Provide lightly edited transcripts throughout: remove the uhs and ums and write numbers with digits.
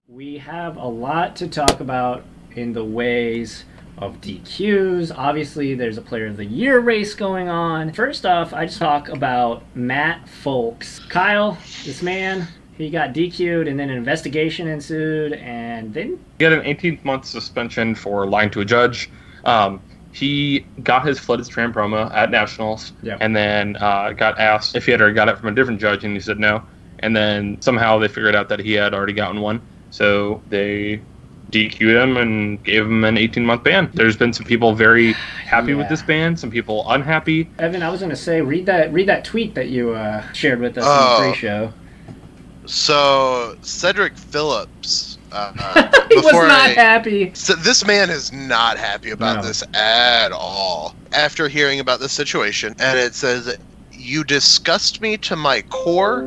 We have a lot to talk about in the ways of DQs. Obviously, there's a Player of the Year race going on. First off, I just talk about Matt Foulkes. Kyle, this man, he got DQ'd and then an investigation ensued, and then he got an 18-month suspension for lying to a judge. He got his Flooded Strand promo at Nationals, and then got asked if he had already got it from a different judge, and he said no. And then somehow they figured out that he had already gotten one. So they DQ'd him and gave him an 18-month ban. There's been some people very happy with this ban, some people unhappy. Evan, I was going to say, read that tweet that you shared with us in the pre-show. So, Cedric Phillips... he was not happy. So this man is not happy about this at all. After hearing about the situation, and it says, "You disgust me to my core,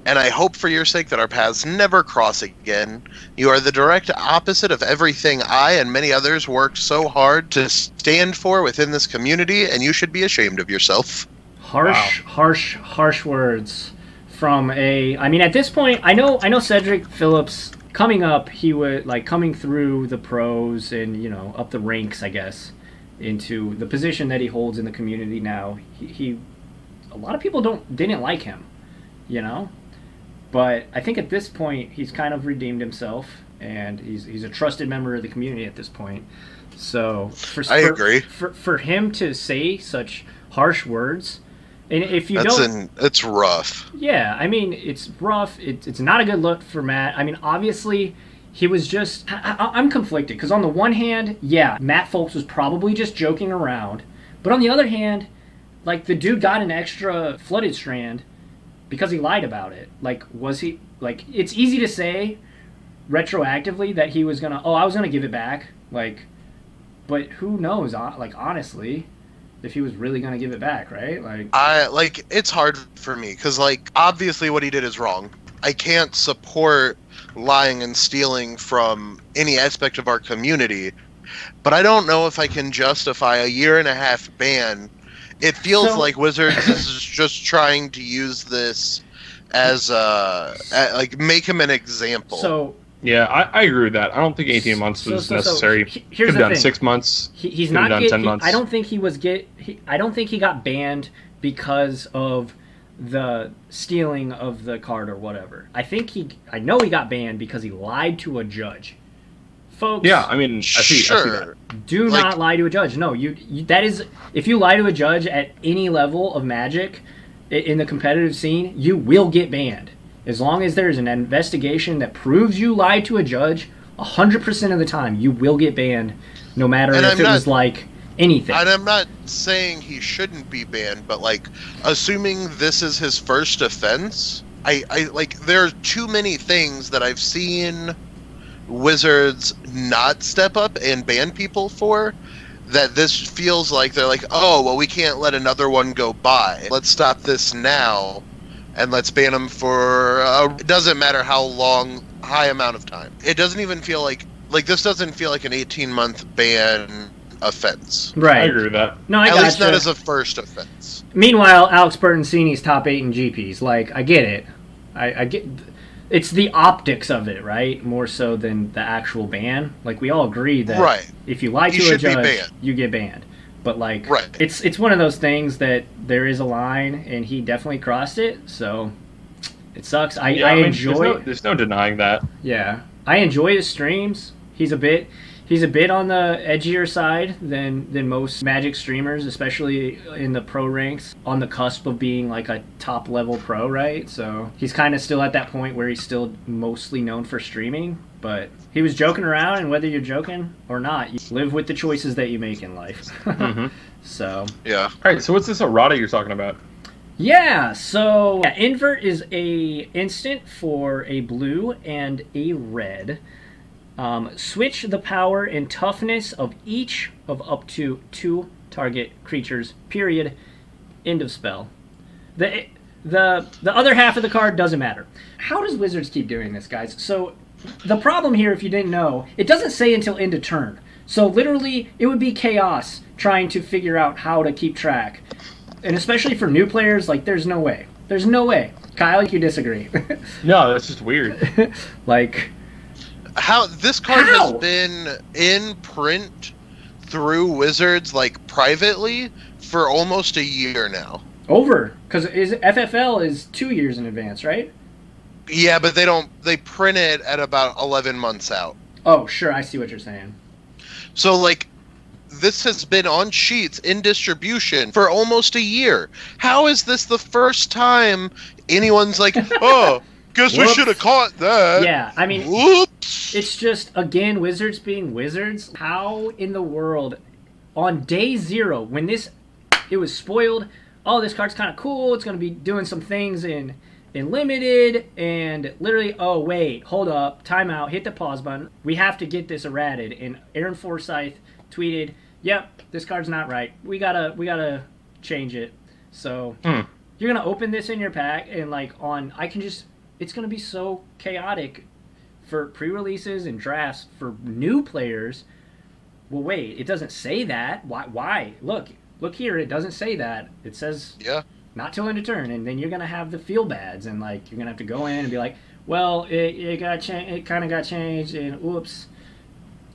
and I hope for your sake that our paths never cross again. You are the direct opposite of everything I and many others worked so hard to stand for within this community, and you should be ashamed of yourself." Harsh words from a... I mean, at this point, I know Cedric Phillips... Coming up, he would coming through the pros and up the ranks, I guess, into the position that he holds in the community now. He a lot of people didn't like him, but I think at this point he's kind of redeemed himself, and he's a trusted member of the community at this point. So I agree. For him to say such harsh words. And if you it's rough. Yeah, I mean, it's rough. It's not a good look for Matt. I mean, obviously, he was just... I'm conflicted, because on the one hand, yeah, Matt Foulkes was probably just joking around. But on the other hand, the dude got an extra Flooded Strand because he lied about it. Was he... it's easy to say retroactively that he was going to... Oh, I was going to give it back. But who knows, honestly... if he was really going to give it back, right? It's hard for me because obviously what he did is wrong. I can't support lying and stealing from any aspect of our community, but I don't know if I can justify a 1.5-year ban. It feels like Wizards is just trying to use this as make him an example. So yeah, I agree with that. I don't think 18 months was necessary. Could have done 6 months. He's not done 10 months. I don't think I don't think he got banned because of the stealing of the card or whatever. I know he got banned because he lied to a judge. Folks. Yeah, I mean, I see that. Do not lie to a judge. No, that is, if you lie to a judge at any level of Magic in the competitive scene, you will get banned. As long as there's an investigation that proves you lied to a judge, 100% of the time you will get banned, no matter if it was anything. And I'm not saying he shouldn't be banned, but assuming this is his first offense, I there are too many things that I've seen Wizards not step up and ban people for, that this feels like they're oh, well, we can't let another one go by. Let's stop this now. And let's ban him for, it doesn't matter how long, high amount of time. It doesn't even feel this doesn't feel like an 18-month ban offense. Right. I agree with that. No, At least not as a first offense. Meanwhile, Alex Bertoncini's top 8 in GPs. I get it. I get... It's the optics of it, right? More so than the actual ban. We all agree that if you lie to a judge, you get banned. But it's one of those things that there is a line, and he definitely crossed it. So it sucks. I enjoy. There's no denying that. Yeah, I enjoy his streams. He's a bit on the edgier side than most Magic streamers, especially in the pro ranks, on the cusp of being a top level pro, right? So he's kind of still at that point where he's still mostly known for streaming. But he was joking around, and whether you're joking or not, you live with the choices that you make in life. So yeah. All right. So what's this errata you're talking about? Yeah. So invert is a instant for a blue and a red. Switch the power and toughness of each of up to 2 target creatures. Period. End of spell. The other half of the card doesn't matter. How does Wizards keep doing this, guys? So the problem here, if you didn't know, it doesn't say until end of turn. So literally, it would be chaos trying to figure out how to keep track. And especially for new players, there's no way. There's no way. Kyle, you disagree. No, that's just weird. How this card How? has been in print through Wizards, like, privately for almost a year now. Over, because FFL is 2 years in advance, right? Yeah, but they print it at about 11 months out. Oh, sure, I see what you're saying. So, like, this has been on sheets in distribution for almost a year. How is this the first time anyone's like, oh, guess we should have caught that? Yeah, I mean, whoops. It's just, again, Wizards being Wizards. How in the world, on day 0, when it was spoiled, oh, this card's kind of cool, it's going to be doing some things in Limited, and literally, oh, wait, hold up, time out, hit the pause button, we have to get this errated, and Aaron Forsythe tweeted, yep, this card's not right, we gotta change it. So you're gonna open this in your pack, and like it's gonna be so chaotic for pre-releases and drafts for new players. Well, wait, it doesn't say that. Why? Look here, it doesn't say that. It says not till end of turn, and then you're gonna have the feel bads, and like you're gonna have to go in and be like, well, it kind of got changed, and oops,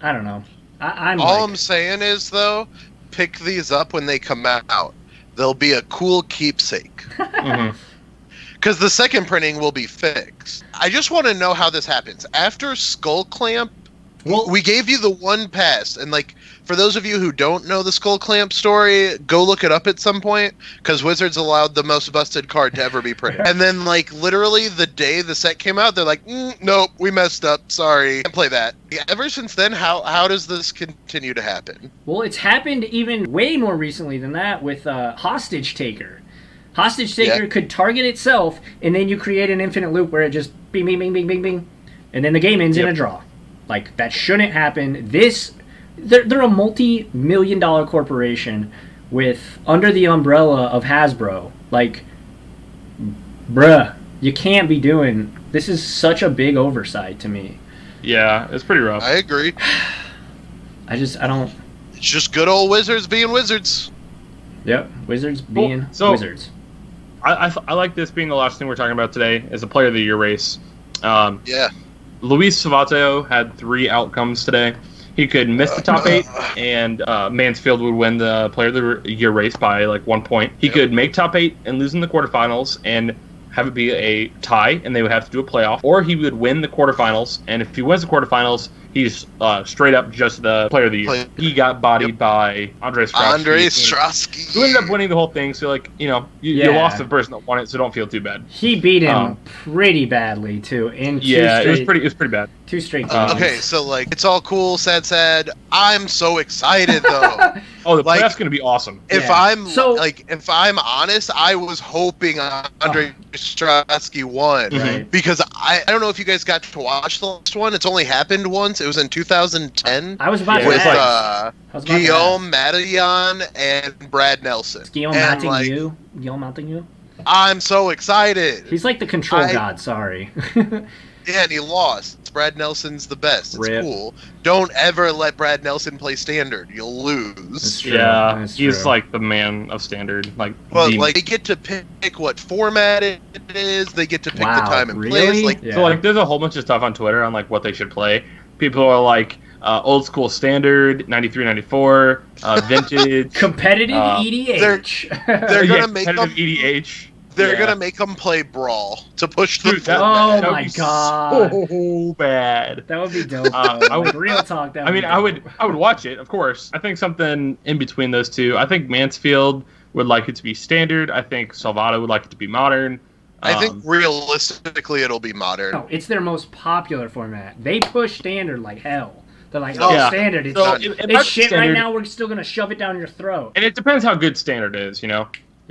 I don't know. I'm saying is, though, pick these up when they come out. They'll be a cool keepsake. Because the second printing will be fixed. I just want to know how this happens. After Skull Clamp, we gave you the one pass, and like, for those of you who don't know the Skull Clamp story, go look it up at some point, because Wizards allowed the most busted card to ever be printed. And then, like, literally the day the set came out, they're like, nope, we messed up, sorry, can't play that. Ever since then, how does this continue to happen? Well, it's happened even way more recently than that with Hostage Taker. Hostage Taker could target itself, and then you create an infinite loop where it just bing, bing, bing, bing, bing, bing, and then the game ends in a draw. Like, that shouldn't happen. They're a multi-million-dollar corporation with under the umbrella of Hasbro. Like, bruh, you can't be doing this. Is such a big oversight to me. Yeah, it's pretty rough. I agree. I don't. It's just good old Wizards being Wizards. Yep, Wizards being Wizards. I like this being the last thing we're talking about today as a Player of the Year race. Luis Savato had 3 outcomes today. He could miss the top 8, and Mansfield would win the Player of the Year race by like 1 point. He could make top 8 and lose in the quarterfinals and have it be a tie, and they would have to do a playoff. Or he would win the quarterfinals, and if he wins the quarterfinals, he's straight up just the Player of the Year. He got bodied by Andrei Strasky. Who ended up winning the whole thing, so like, you lost the person that won it, so don't feel too bad. He beat him pretty badly too. It was pretty bad. 2 straight games. Okay, so like, it's all cool, sad. I'm so excited though. Oh, the playoff's gonna be awesome. If I'm honest, I was hoping Andrei Strasky won, because I don't know if you guys got to watch the last one. It's only happened once. It was in 2010. I was about to with Guillaume Matillon and Brad Nelson. Guillaume Matillon. I'm so excited. He's like the control god. Sorry. Yeah, and he lost. Brad Nelson's the best. It's cool. Don't ever let Brad Nelson play Standard. You'll lose. He's like the man of Standard. Like, they get to pick what format it is. They get to pick the time and place. So like, there's a whole bunch of stuff on Twitter on like what they should play. People are like, old school Standard, 93, 94, vintage, competitive EDH. They're gonna make them EDH. They're gonna make them play Brawl to push the. Oh my god! So bad. That would be dope. Real talk. I would watch it, of course. I think something in between those two. I think Mansfield would like it to be Standard. I think Salvato would like it to be Modern. I think realistically it'll be Modern. No, it's their most popular format. They push Standard like hell. They're like, Standard. It's shit Standard right now. We're still gonna shove it down your throat. And it depends how good Standard is,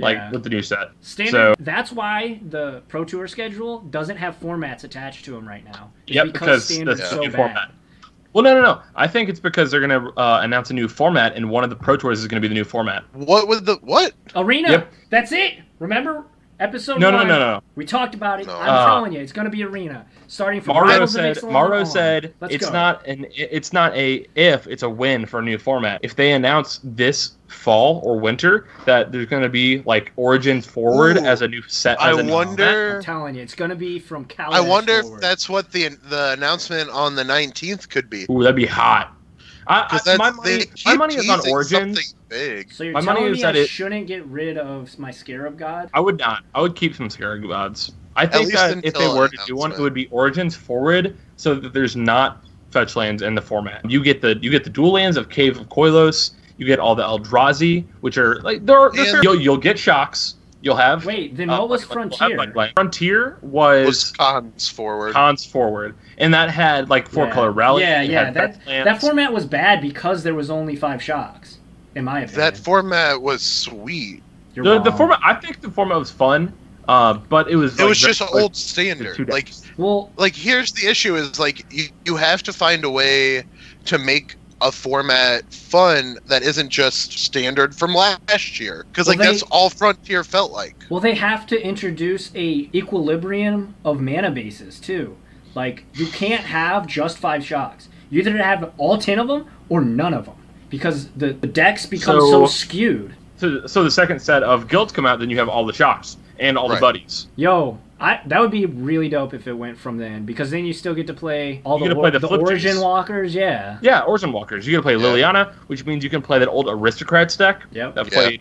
like with the new set. Standard. That's why the Pro Tour schedule doesn't have formats attached to them right now. Because Standard's so bad. Format. Well, no. I think it's because they're going to announce a new format, and one of the Pro Tours is going to be the new format. What? Arena. Yep. That's it. Remember Episode No, 1. no. We talked about it. No. I'm telling you, it's going to be Arena. Starting from Mario Rivals of Ixalan on. said Let's it's go. not a if, it's a when for a new format. If they announce this fall or winter that there's going to be like Origins Forward as a new set. I wonder. I'm telling you, it's going to be from Cal. I wonder forward. if that's what the announcement on the 19th could be. Ooh, that'd be hot. My money is on teasing Origins. something big. So you're my money telling is me that I it- shouldn't get rid of my Scarab God? I would not. I would keep some Scarab Gods. I think least that if they until were to do one, it would be Origins Forward, so that there's not fetch lands in the format. You get the dual lands of Cave of Koilos. You get all the Eldrazi, which are like they're fair. You'll get shocks. You'll have. Wait, then what was Frontier? Frontier was Cons Forward. Cons Forward, and that had like 4-color rally. Yeah. That format was bad because there was only 5 shocks, in my opinion. That format was sweet. The format. I think the format was fun, but it was. It was just old standard. Like here's the issue: is like you have to find a way to make a format fun that isn't just standard from last year, because that's all Frontier felt like. Well, they have to introduce a equilibrium of mana bases too. Like you can't have just 5 shocks. You either have all 10 of them or none of them, because the decks become so skewed. So the second set of guilds come out, then you have all the shocks and all the buddies. Yo, that would be really dope if it went from then, because then you still get to play all the Origin Walkers, Yeah, Origin Walkers. You get to play Liliana, which means you can play that old Aristocrats deck that played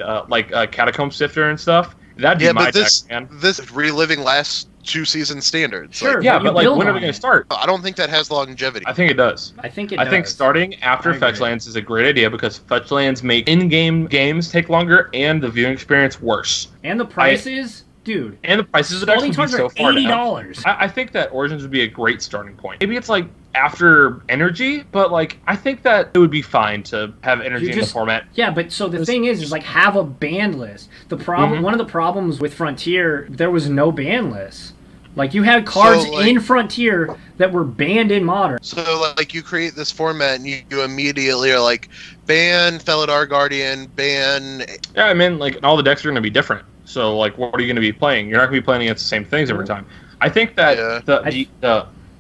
Catacomb Sifter and stuff. That'd be my deck, man. This reliving last 2 season standards. Sure, but like when are we going to start? I don't think that has longevity. I think it does. I think starting after fetch lands is a great idea, because fetch lands make in-game games take longer and the viewing experience worse. And the prices, dude. And the prices would actually be so far down. $80. I think that Origins would be a great starting point. Maybe it's like after Energy, but like I think that it would be fine to have Energy in the format. Yeah, but so the thing is like have a ban list. The problem, one of the problems with Frontier, there was no ban list. Like you had cards in Frontier that were banned in Modern. So like you create this format and you immediately are like ban Felidar Guardian, ban. Yeah, I mean like all the decks are going to be different. So like what are you going to be playing? You're not going to be playing against the same things every time. I think that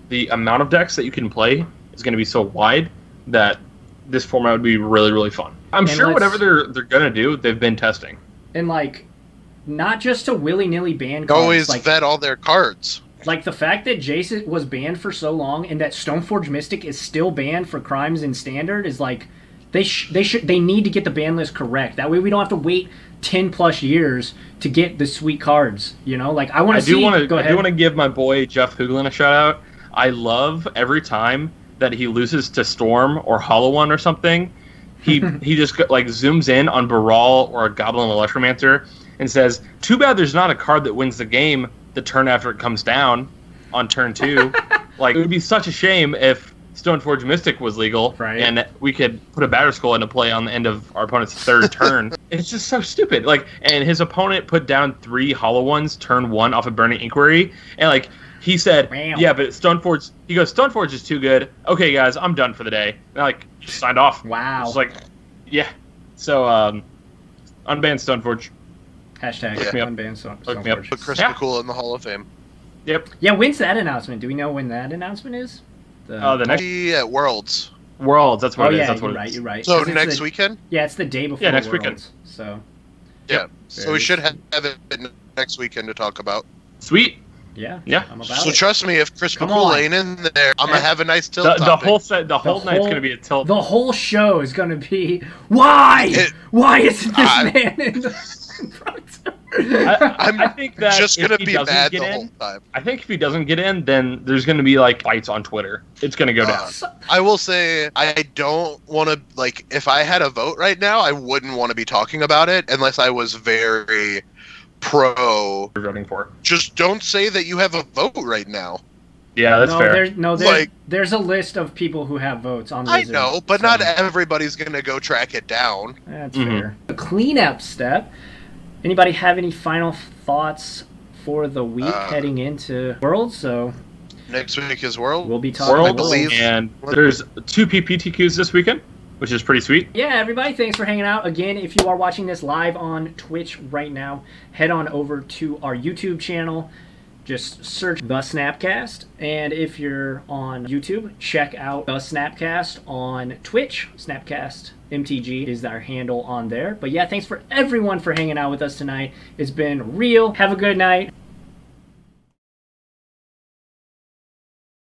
the amount of decks that you can play is going to be so wide that this format would be really, really fun. I'm sure whatever they're going to do, they've been testing. And like, not just to willy-nilly ban cards. Always vet all their cards. Like the fact that Jace was banned for so long and that Stoneforge Mystic is still banned for crimes in Standard is like, they need to get the ban list correct. That way we don't have to wait 10 plus years to get the sweet cards. You know, like I want to see. I do want to give my boy Jeff Hooglin a shout out. I love every time that he loses to Storm or Hollow One or something. He just like zooms in on Baral or a Goblin Electromancer and says, "Too bad there's not a card that wins the game the turn after it comes down on turn 2." Like it would be such a shame if Stoneforge Mystic was legal, and we could put a Batterskull into play on the end of our opponent's 3rd turn. It's just so stupid. Like, and his opponent put down 3 Hollow Ones turn 1 off of Burning Inquiry, and like he said, "Yeah, but Stoneforge." He goes, "Stoneforge is too good. Okay, guys, I'm done for the day." And I like just signed off. Wow. It's like, yeah. So unban Stoneforge. Hashtag unban Stoneforge. Put Chris McCool in the Hall of Fame. Yep. Yeah, when's that announcement? Do we know when that announcement is? The next at Worlds. That's what it is. That's what You're right. So next weekend? Yeah, it's the day before. Yeah, next Worlds, weekend. So. Yeah. So we should have it next weekend to talk about. Sweet. Yeah. I'm about so trust me, if Chris McCool ain't in there, I'm gonna have a nice tilt. The whole night's gonna be a tilt. The whole show is gonna be why isn't this man in the front? I think that just gonna be bad the whole time. I think if he doesn't get in, then there's gonna be like fights on Twitter. It's gonna go down. I will say I don't want to like. If I had a vote right now, I wouldn't want to be talking about it unless I was very pro. You're voting for. Just don't say that you have a vote right now. Yeah, that's fair. There's a list of people who have votes on the I know, but not everybody's gonna go track it down. That's fair. The cleanup step. Anybody have any final thoughts for the week heading into Worlds? So next week is World. We'll be talking World, and there's 2 PPTQs this weekend. which is pretty sweet. Yeah, everybody, thanks for hanging out. Again, if you are watching this live on Twitch right now, head on over to our YouTube channel. Just search The SnapCast. And if you're on YouTube, check out The SnapCast on Twitch. SnapCast MTG is our handle on there. But yeah, thanks for everyone for hanging out with us tonight. It's been real. Have a good night.